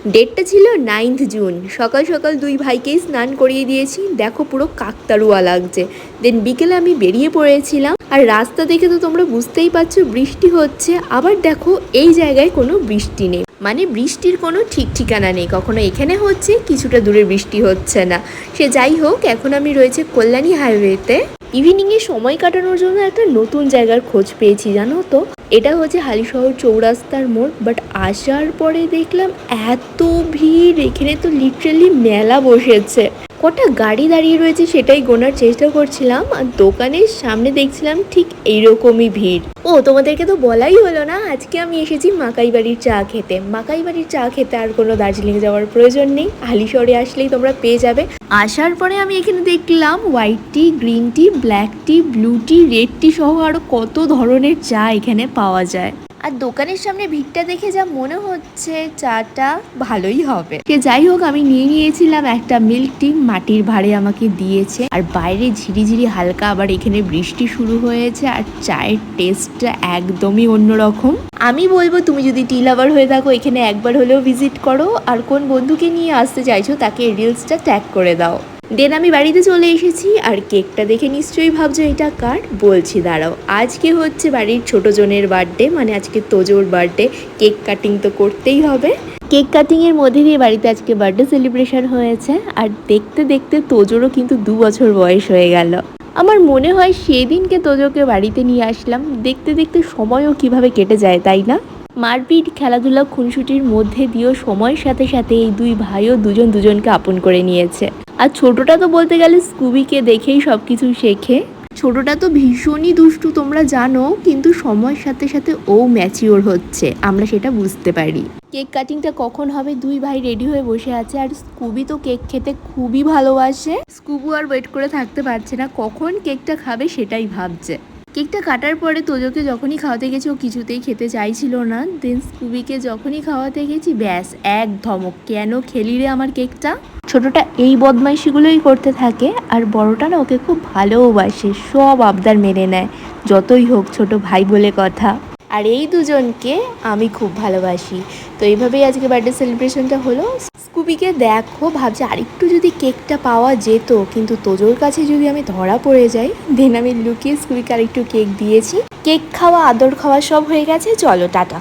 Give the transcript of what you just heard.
ডেটটা ছিল 9th June. সকাল সকাল দুই ভাইকেই স্নান করিয়ে দিয়েছি, দেখো পুরো কাকতাড়ুয়া লাগছে। দেন বিকেলে আমি বেরিয়ে পড়েছিলাম, আর রাস্তা দেখে তো তোমরা বুঝতেই পারছো বৃষ্টি হচ্ছে। আবার দেখো এই জায়গায় কোনো বৃষ্টি নেই, মানে বৃষ্টির কোনো ঠিক ঠিকানা নেই, কখনো এখানে হচ্ছে কিছুটা দূরে বৃষ্টি হচ্ছে না। সে যাই হোক, এখন আমি রয়েছে কল্যাণী হাইওয়েতে। ইভিনিংয়ে সময় কাটানোর জন্য একটা নতুন জায়গার খোঁজ পেয়েছি, জানো তো। এটা হচ্ছে হালিশহর চৌরাস্তার মোড়। বাট আসার পরে দেখলাম এত ভিড়, এখানে তো লিটারালি মেলা বসেছে। কটা গাড়ি দাঁড়িয়ে রয়েছে সেটাই গোনার চেষ্টা করছিলাম, আর দোকানের সামনে দেখছিলাম ঠিক এইরকমই ভিড়। ও তোমাদেরকে তো বলাই হলো না, আজকে আমি এসেছি মাকাই বাড়ির চা খেতে। মাকাই বাড়ির চা খেতে আর কোনো দার্জিলিং যাওয়ার প্রয়োজন নেই, হালিশহরে আসলেই তোমরা পেয়ে যাবে। আসার পরে আমি এখানে দেখলাম হোয়াইট টি, গ্রিন টি, ব্ল্যাক টি, ব্লু টি, রেড টি সহ আরো কত ধরনের চা এখানে পাওয়া যায়। আর দোকানের সামনে ভিড়টা দেখে যা মনে হচ্ছে চাটা ভালোই হবে। সে যাই হোক, আমি নিয়ে নিয়েছিলাম একটা মিল্ক টি, মাটির ভাঁড়ে আমাকে দিয়েছে। আর বাইরে ঝিরিঝিরি হালকা আবার এখানে বৃষ্টি শুরু হয়েছে, আর চায়ের টেস্টটা একদমই অন্যরকম। আমি বলবো তুমি যদি টি লাভার হয়ে থাকো এখানে একবার হলেও ভিজিট করো, আর কোন বন্ধুকে নিয়ে আসতে চাইছো তাকে রিলসটা ট্যাগ করে দাও। দেন আমি বাড়িতে চলে এসেছি, আর কেকটা দেখে নিশ্চয়ই ভাবছো এটা কার, বলছি দাঁড়াও। আজকে হচ্ছে বাড়ির ছোট জনের বার্থডে, মানে আজকে তোজোর বার্থডে। কেক কাটিং তো করতেই হবে। কেক কাটিংয়ের মধ্যে দিয়ে বাড়িতে আজকে বার্থডে সেলিব্রেশন হয়েছে, আর দেখতে দেখতে তোজোরও কিন্তু 2 বছর বয়স হয়ে গেল। আমার মনে হয় সেদিনকে তোজোকে বাড়িতে নিয়ে আসলাম, দেখতে দেখতে সময়ও কিভাবে কেটে যায়, তাই না? মারপিট, খেলাধুলা, খুনসুটির মধ্যে দিয়েও সময়ের সাথে সাথে এই দুই ভাইও দুজন দুজনকে আপন করে নিয়েছে। আর ছোটটা তো বলতে গেলে স্কুবিকে দেখেই সবকিছু শেখে। ছোটটা তো ভীষণই দুষ্টু তোমরা জানো, কিন্তু সময়ের সাথে সাথে ও ম্যাচিওর হচ্ছে, আমরা সেটা বুঝতে পারি। কেক কাটিংটা কখন হবে দুই ভাই রেডি হয়ে বসে আছে, আর স্কুবি তো কেক খেতে খুবই ভালোবাসে। স্কুবু আর ওয়েট করে থাকতে পারছে না, কখন কেকটা খাবে সেটাই ভাবছে। কেকটা কাটার পরে তোজোকে যখনই খাওয়াতে গেছি ও কিছুতেই খেতে চাইছিল না। দেন স্কুবিকে যখনই খাওয়াতে গেছি ব্যাস এক ধমক, কেন খেলি রে আমার কেকটা। ছোটটা এই বদমাইশিগুলোই করতে থাকে, আর বড়টা না ওকে খুব ভালোবাসে, সব আবদার মেনে নেয়, যতই হোক ছোট ভাই বলে কথা। আর এই দুজনকে আমি খুব ভালোবাসি। তো এইভাবেই আজকে বার্থডে সেলিব্রেশনটা হলো। স্কুবিকে দেখো ভাবছে আরেকটু যদি কেকটা পাওয়া যেত, কিন্তু তোজোর কাছে যদি আমি ধরা পড়ে যাই। দেন আমি লুকিয়ে স্কুবিকে আরেকটু কেক দিয়েছি। কেক খাওয়া, আদর খাওয়া সব হয়ে গেছে, চলো টাটা।